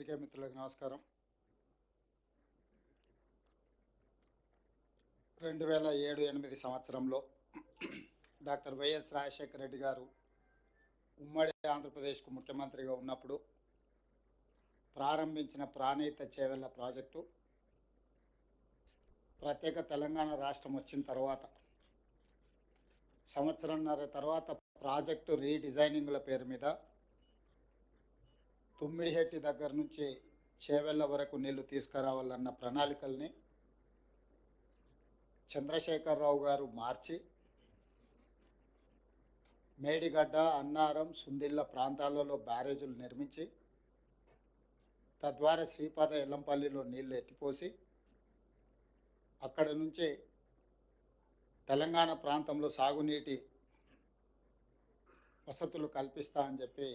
పాత్రికేయ మిత్రులకు నమస్కారం. 2007-8 సంవత్సరంలో డాక్టర్ వైఎస్ రాజశేఖర రెడ్డి గారు ఉమ్మడి ఆంధ్రప్రదేశ్కు ముఖ్యమంత్రిగా ఉన్నప్పుడు ప్రారంభించిన ప్రాణహిత చేవెళ్ల ప్రాజెక్టు ప్రత్యేక తెలంగాణ రాష్ట్రం వచ్చిన తర్వాత సంవత్సరంన్నర తర్వాత ప్రాజెక్టు రీడిజైనింగ్ల పేరు మీద తుమ్మిడిహెట్టి దగ్గర నుంచి చేవెళ్ల వరకు నీళ్లు తీసుకురావాలన్న ప్రణాళికల్ని చంద్రశేఖరరావు గారు మార్చి మేడిగడ్డ, అన్నారం, సుందిళ్ళ ప్రాంతాలలో బ్యారేజీలు నిర్మించి తద్వారా శ్రీపాద ఎల్లంపల్లిలో నీళ్లు ఎత్తిపోసి అక్కడి నుంచి తెలంగాణ ప్రాంతంలో సాగునీటి వసతులు కల్పిస్తా అని చెప్పి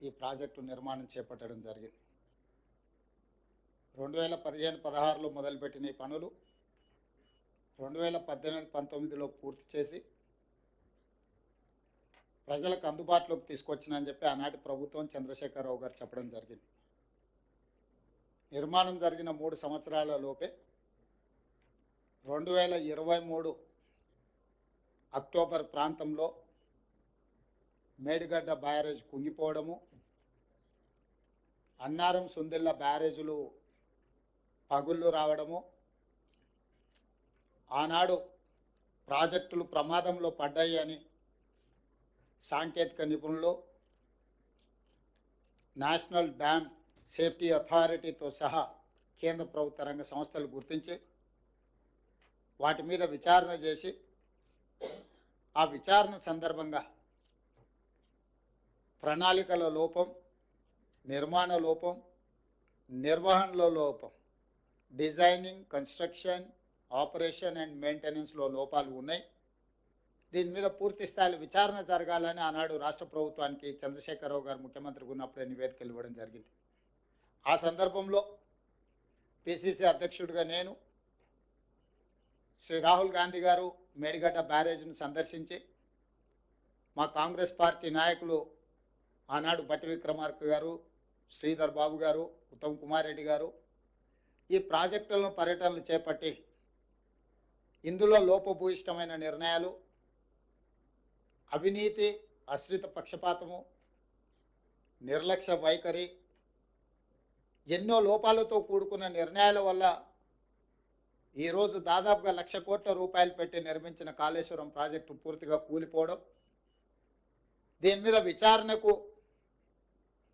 ఈ ప్రాజెక్టు నిర్మాణం చేపట్టడం జరిగింది. 2015-16లో మొదలుపెట్టిన ఈ పనులు 2018-19లో పూర్తి చేసి ప్రజలకు అందుబాటులోకి తీసుకొచ్చినని చెప్పి ఆనాటి ప్రభుత్వం చంద్రశేఖరరావు గారు చెప్పడం జరిగింది. నిర్మాణం జరిగిన 3 సంవత్సరాల లోపే 2023 అక్టోబర్ ప్రాంతంలో మేడిగడ్డ బ్యారేజ్ కుంగిపోవడము, అన్నారం, సుందిళ్ళ బ్యారేజీలు పగుళ్ళు రావడము, ఆనాడు ప్రాజెక్టులు ప్రమాదంలో పడ్డాయి అని సాంకేతిక నిపుణులు, నేషనల్ డ్యామ్ సేఫ్టీ అథారిటీతో సహా కేంద్ర ప్రభుత్వ రంగ సంస్థలు గుర్తించి వాటి మీద విచారణ చేసి ఆ విచారణ సందర్భంగా ప్రణాళికల లోపం, నిర్మాణ లోపం, నిర్వహణలో లోపం, డిజైనింగ్, కన్స్ట్రక్షన్, ఆపరేషన్ అండ్ మెయింటెనెన్స్లో లోపాలు ఉన్నాయి. దీని మీద పూర్తి స్థాయిలో విచారణ జరగాలని ఆనాడు రాష్ట్ర ప్రభుత్వానికి చంద్రశేఖరరావు గారు ముఖ్యమంత్రిగా ఉన్నప్పుడే నివేదికలు ఇవ్వడం జరిగింది. ఆ సందర్భంలో పిసిసి అధ్యక్షుడిగా నేను, శ్రీ రాహుల్ గాంధీ గారు మేడిగడ్డ బ్యారేజ్ను సందర్శించి మా కాంగ్రెస్ పార్టీ నాయకులు ఆనాడు బట్టి విక్రమార్క గారు, శ్రీధర్ బాబు గారు, ఉత్తమ్ కుమార్ రెడ్డి గారు ఈ ప్రాజెక్టులను పర్యటనలు చేపట్టి ఇందులో లోపభూయిష్టమైన నిర్ణయాలు, అవినీతి, ఆశ్రిత పక్షపాతము, నిర్లక్ష్య వైఖరి, ఎన్నో లోపాలతో కూడుకున్న నిర్ణయాల వల్ల ఈరోజు దాదాపుగా 1,00,000 కోట్ల రూపాయలు పెట్టి నిర్మించిన కాళేశ్వరం ప్రాజెక్టు పూర్తిగా కూలిపోవడం, దీని మీద విచారణకు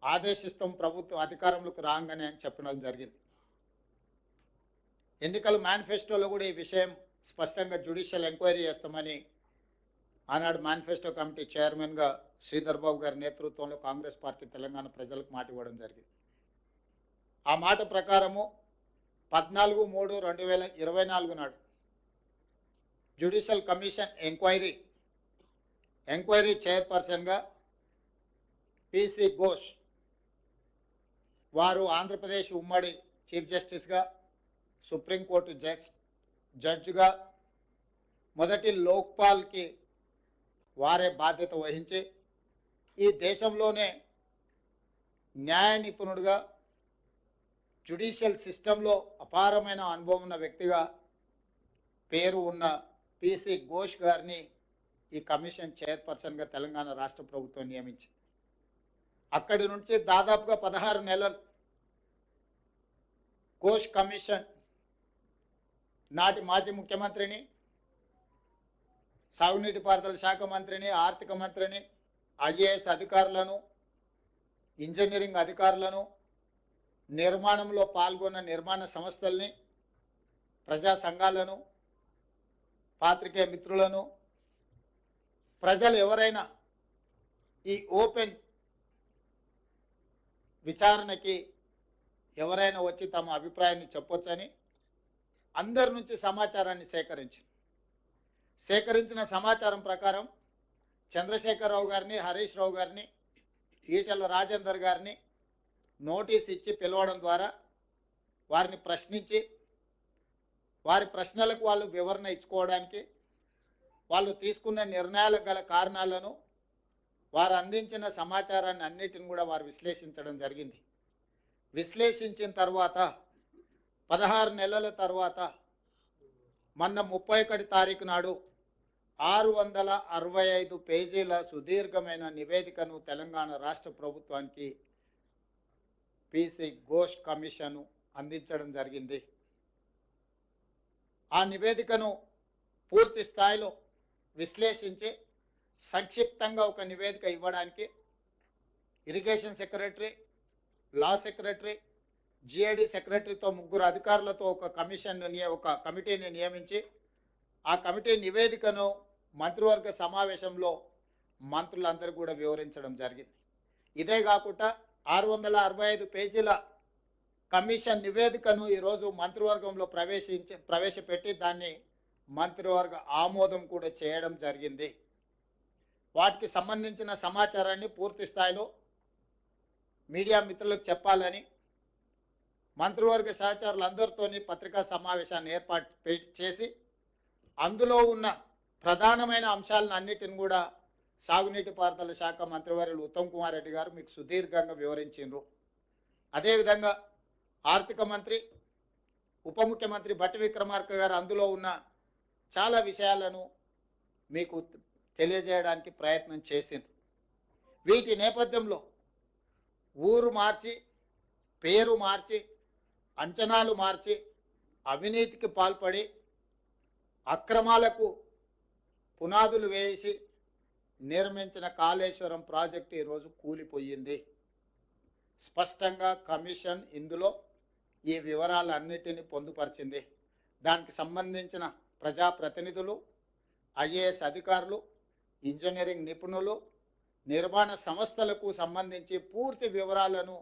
ఆదేశిస్తాం ప్రభుత్వం అధికారంలోకి రాగానే అని చెప్పడం జరిగింది. ఎన్నికల మేనిఫెస్టోలో కూడా ఈ విషయం స్పష్టంగా జ్యుడిషియల్ ఎంక్వైరీ చేస్తామని ఆనాడు మేనిఫెస్టో కమిటీ చైర్మన్గా శ్రీధర్ బాబు గారి నేతృత్వంలో కాంగ్రెస్ పార్టీ తెలంగాణ ప్రజలకు మాట ఇవ్వడం జరిగింది. ఆ మాట ప్రకారము 14/3/2024 నాడు జ్యుడిషియల్ కమిషన్ ఎంక్వైరీ చైర్పర్సన్గా పిసి ఘోష్ వారు ఆంధ్రప్రదేశ్ ఉమ్మడి చీఫ్ జస్టిస్గా, సుప్రీంకోర్టు జడ్జిగా మొదటి లోక్పాల్కి వారే బాధ్యత వహించి ఈ దేశంలోనే న్యాయ నిపుణుడిగా, జ్యుడిషియల్ సిస్టంలో అపారమైన అనుభవం ఉన్న వ్యక్తిగా పేరు ఉన్న పిసి ఘోష్ గారిని ఈ కమిషన్ చైర్పర్సన్గా తెలంగాణ రాష్ట్ర ప్రభుత్వం నియమించింది. అక్కడి నుంచి దాదాపుగా 16 నెలలు ఘోష్ కమిషన్ నాటి మాజీ ముఖ్యమంత్రిని, సాగునీటి పారుదల శాఖ మంత్రిని, ఆర్థిక మంత్రిని, ఐఏఎస్ అధికారులను, ఇంజనీరింగ్ అధికారులను, నిర్మాణంలో పాల్గొన్న నిర్మాణ సంస్థల్ని, ప్రజా సంఘాలను, పాత్రికేయ మిత్రులను, ప్రజలు ఎవరైనా ఈ ఓపెన్ విచారణకి ఎవరైనా వచ్చి తమ అభిప్రాయాన్ని చెప్పొచ్చని అందరి నుంచి సమాచారాన్ని సేకరించిన సమాచారం ప్రకారం చంద్రశేఖరరావు గారిని, హరీష్ రావు గారిని, ఈటెల రాజేందర్ గారిని నోటీస్ ఇచ్చి పిలవడం ద్వారా వారిని ప్రశ్నించి వారి ప్రశ్నలకు వాళ్ళు వివరణ ఇచ్చుకోవడానికి, వాళ్ళు తీసుకున్న నిర్ణయాలకు గల కారణాలను, వారు అందించిన సమాచారాన్ని అన్నిటిని కూడా వారు విశ్లేషించడం జరిగింది. విశ్లేషించిన తర్వాత 16 నెలల తర్వాత మొన్న 31 తారీఖు నాడు 665 పేజీల సుదీర్ఘమైన నివేదికను తెలంగాణ రాష్ట్ర ప్రభుత్వానికి పీసీ ఘోష్ కమిషన్ అందించడం జరిగింది. ఆ నివేదికను పూర్తి స్థాయిలో విశ్లేషించి సంక్షిప్తంగా ఒక నివేదిక ఇవ్వడానికి irrigation secretary, law secretary, GID సెక్రటరీతో 3 అధికారులతో ఒక కమిటీని నియమించి ఆ కమిటీ నివేదికను మంత్రివర్గ సమావేశంలో మంత్రులందరూ కూడా వివరించడం జరిగింది. ఇదే కాకుండా 665 పేజీల కమిషన్ నివేదికను ఈరోజు మంత్రివర్గంలో ప్రవేశపెట్టి దాన్ని మంత్రివర్గ ఆమోదం కూడా చేయడం జరిగింది. వాటికి సంబంధించిన సమాచారాన్ని పూర్తి స్థాయిలో మీడియా మిత్రులకు చెప్పాలని మంత్రివర్గ సహచరులందరితోని పత్రికా సమావేశాన్ని ఏర్పాటు చేసి అందులో ఉన్న ప్రధానమైన అంశాలను అన్నిటిని కూడా సాగునీటి పారుదల శాఖ మంత్రివర్యులు ఉత్తమ్ కుమార్ రెడ్డి గారు మీకు సుదీర్ఘంగా వివరించారు. అదేవిధంగా ఆర్థిక మంత్రి, ఉప ముఖ్యమంత్రి భట్టి విక్రమార్క గారు అందులో ఉన్న చాలా విషయాలను మీకు తెలియజేయడానికి ప్రయత్నం చేసింది. వీటి నేపథ్యంలో ఊరు మార్చి, పేరు మార్చి, అంచనాలు మార్చి, అవినీతికి పాల్పడి అక్రమాలకు పునాదులు వేసి నిర్మించిన కాళేశ్వరం ప్రాజెక్టు ఈరోజు కూలిపోయింది. స్పష్టంగా కమిషన్ ఇందులో ఈ వివరాలన్నిటిని పొందుపరిచింది. దానికి సంబంధించిన ప్రజాప్రతినిధులు, ఐఏఎస్ అధికారులు, ఇంజనీరింగ్ నిపుణులు, నిర్మాణ సంస్థలకు సంబంధించి పూర్తి వివరాలను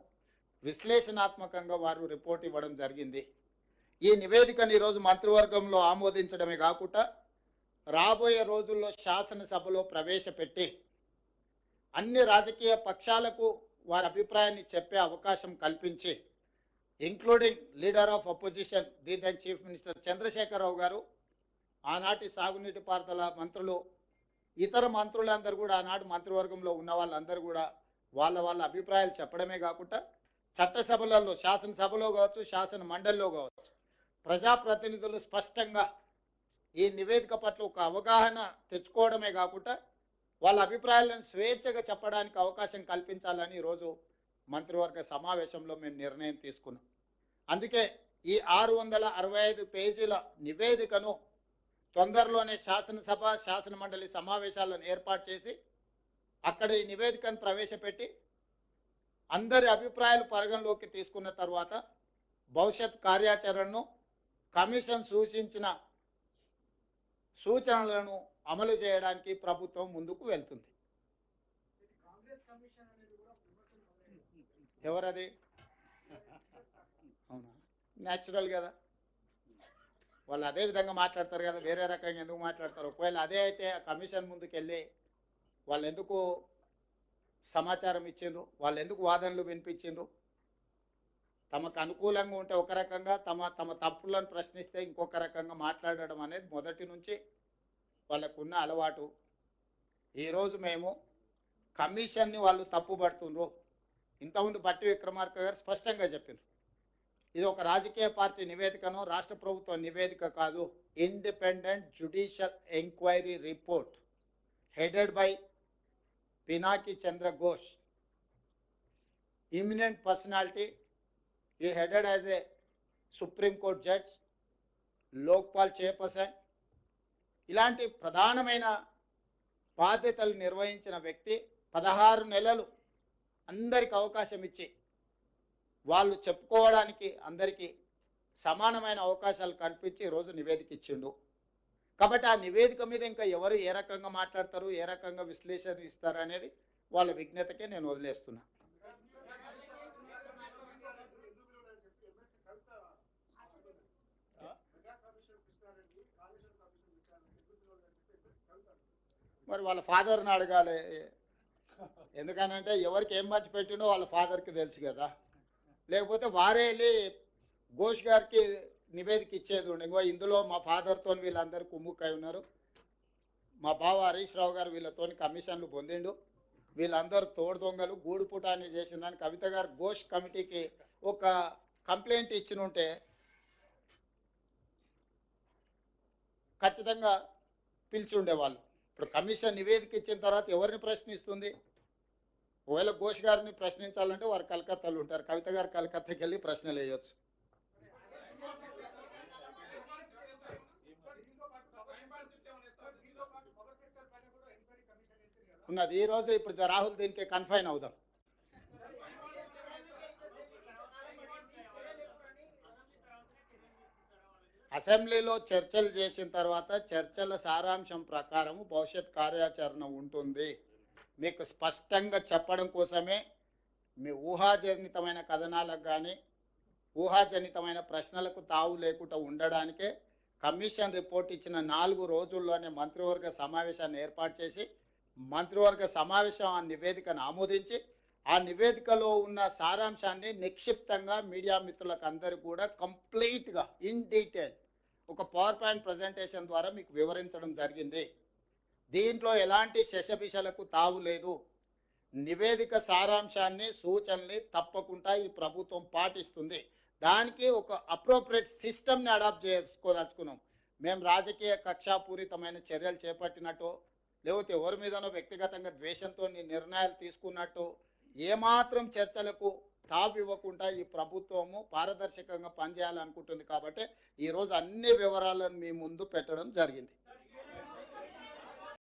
విశ్లేషణాత్మకంగా వారు రిపోర్ట్ ఇవ్వడం జరిగింది. ఈ నివేదికను ఈరోజు మంత్రివర్గంలో ఆమోదించడమే కాకుండా రాబోయే రోజుల్లో శాసనసభలో ప్రవేశపెట్టి అన్ని రాజకీయ పక్షాలకు వారి అభిప్రాయాన్ని చెప్పే అవకాశం కల్పించి, including leader of opposition din chief minister Chandrashekar Rao గారు, ఆనాటి సాగునీటి పారుదల మంత్రులు, ఇతర మంత్రులందరూ కూడా ఆనాటి మంత్రివర్గంలో ఉన్న వాళ్ళందరూ కూడా వాళ్ళ అభిప్రాయాలు చెప్పడమే కాకుండా చట్టసభలలో, శాసనసభలో కావచ్చు, శాసన మండలిలో కావచ్చు, ప్రజాప్రతినిధులు స్పష్టంగా ఈ నివేదిక పట్ల ఒక అవగాహన తెచ్చుకోవడమే కాకుండా వాళ్ళ అభిప్రాయాలను స్వేచ్ఛగా చెప్పడానికి అవకాశం కల్పించాలని ఈరోజు మంత్రివర్గ సమావేశంలో మేము నిర్ణయం తీసుకున్నాం. అందుకే ఈ 665 పేజీల నివేదికను తొందరలోనే శాసనసభ, శాసన మండలి సమావేశాలను ఏర్పాటు చేసి అక్కడ ఈ నివేదికను ప్రవేశపెట్టి అందరి అభిప్రాయాలు పరిగణలోకి తీసుకున్న తర్వాత భవిష్యత్ కార్యాచరణను, కమిషన్ సూచించిన సూచనలను అమలు చేయడానికి ప్రభుత్వం ముందుకు వెళ్తుంది. ఎవరది? అవునా, న్యాచురల్ కదా, వాళ్ళు అదే విధంగా మాట్లాడతారు కదా, వేరే రకంగా ఎందుకు మాట్లాడతారు? ఒకవేళ అదే అయితే ఆ కమిషన్ ముందుకెళ్ళి వాళ్ళు ఎందుకు సమాచారం ఇచ్చిండ్రు, వాళ్ళు ఎందుకు వాదనలు వినిపించిండ్రు? తమకు అనుకూలంగా ఉంటే ఒక రకంగా, తమ తప్పులను ప్రశ్నిస్తే ఇంకొక రకంగా మాట్లాడడం అనేది మొదటి నుంచి వాళ్ళకున్న అలవాటు. ఈరోజు మేము కమిషన్ని వాళ్ళు తప్పుపడుతుండ్రు. ఇంతకుముందు భట్టి విక్రమార్క గారు స్పష్టంగా చెప్పారు, ఇది ఒక రాజకీయ పార్టీ నివేదికను, రాష్ట్ర ప్రభుత్వ నివేదిక కాదు, independent judicial enquiry report headed by Pinaki Chandra Ghosh, eminent personality. He headed as a Supreme Court judge, Lokpal chairperson. ఇలాంటి ప్రధానమైన బాధ్యతలు నిర్వహించిన వ్యక్తి 16 నెలలు అందరికి అవకాశం ఇచ్చి వాళ్ళు చెప్పుకోవడానికి అందరికీ సమానమైన అవకాశాలు కల్పించి ఈరోజు నివేదిక ఇచ్చిండు. కాబట్టి ఆ నివేదిక మీద ఇంకా ఎవరు ఏ రకంగా మాట్లాడతారు, ఏ రకంగా విశ్లేషణ ఇస్తారు అనేది వాళ్ళ విజ్ఞతకే నేను వదిలేస్తున్నా. మరి వాళ్ళ ఫాదర్ని అడగాలి. ఎందుకనంటే ఎవరికి ఏం మంచి పెట్టినో వాళ్ళ ఫాదర్కి తెలుసు కదా. లేకపోతే వారే వెళ్ళి ఘోష్ గారికి నివేదిక ఇచ్చేది ఉండే, ఇంకో ఇందులో మా ఫాదర్తో వీళ్ళందరూ కుమ్ముక్కై ఉన్నారు, మా బావ హరీష్ రావు గారు వీళ్ళతో కమిషన్లు పొందిండు, వీళ్ళందరూ తోడు దొంగలు, గూడు పుటాన్ని చేసిందని కవిత గారు ఘోష్ కమిటీకి ఒక కంప్లైంట్ ఇచ్చినుంటే ఖచ్చితంగా పిలిచి ఉండేవాళ్ళు. ఇప్పుడు కమిషన్ నివేదిక ఇచ్చిన తర్వాత ఎవరిని ప్రశ్నిస్తుంది? ఒకవేళ ఘోష్ గారిని ప్రశ్నించాలంటే వారు కలకత్తాలో ఉంటారు, కవిత గారు కలకత్తాకి వెళ్ళి ప్రశ్నలు వేయొచ్చు. ఉన్నది ఈ రోజు. ఇప్పుడు రాహుల్ దీనికి కన్ఫైన్ అవుదాం. అసెంబ్లీలో చర్చలు చేసిన తర్వాత చర్చల సారాంశం ప్రకారం భవిష్యత్ కార్యాచరణ ఉంటుంది. మీకు స్పష్టంగా చెప్పడం కోసమే మీ ఊహాజనితమైన కథనాలకు కానీ ఊహాజనితమైన ప్రశ్నలకు తావు లేకుండా ఉండడానికే కమిషన్ రిపోర్ట్ ఇచ్చిన 4 రోజుల్లోనే మంత్రివర్గ సమావేశాన్ని ఏర్పాటు చేసి మంత్రివర్గ సమావేశం ఆ నివేదికను ఆమోదించి ఆ నివేదికలో ఉన్న సారాంశాన్ని నిక్షిప్తంగా మీడియా మిత్రులకు అందరూ కూడా కంప్లీట్గా ఇన్ డీటెయిల్ ఒక పవర్ పాయింట్ ప్రజెంటేషన్ ద్వారా మీకు వివరించడం జరిగింది. దీంట్లో ఎలాంటి శశబిషలకు తావు లేదు. నివేదిక సారాంశాన్ని సూచనల్ని తప్పకుండా ఈ ప్రభుత్వం పాటిస్తుంది. దానికి ఒక అప్రోప్రియేట్ సిస్టమ్ని అడాప్ట్ చేసుకోదలుచుకున్నాం. మేము రాజకీయ కక్షాపూరితమైన చర్యలు చేపట్టినట్టు లేకపోతే ఎవరి మీదనో వ్యక్తిగతంగా ద్వేషంతో నిర్ణయాలు తీసుకున్నట్టు ఏమాత్రం చర్చలకు తావు ఇవ్వకుండా ఈ ప్రభుత్వము పారదర్శకంగా పనిచేయాలనుకుంటుంది. కాబట్టి ఈరోజు అన్ని వివరాలను మీ ముందు పెట్టడం జరిగింది.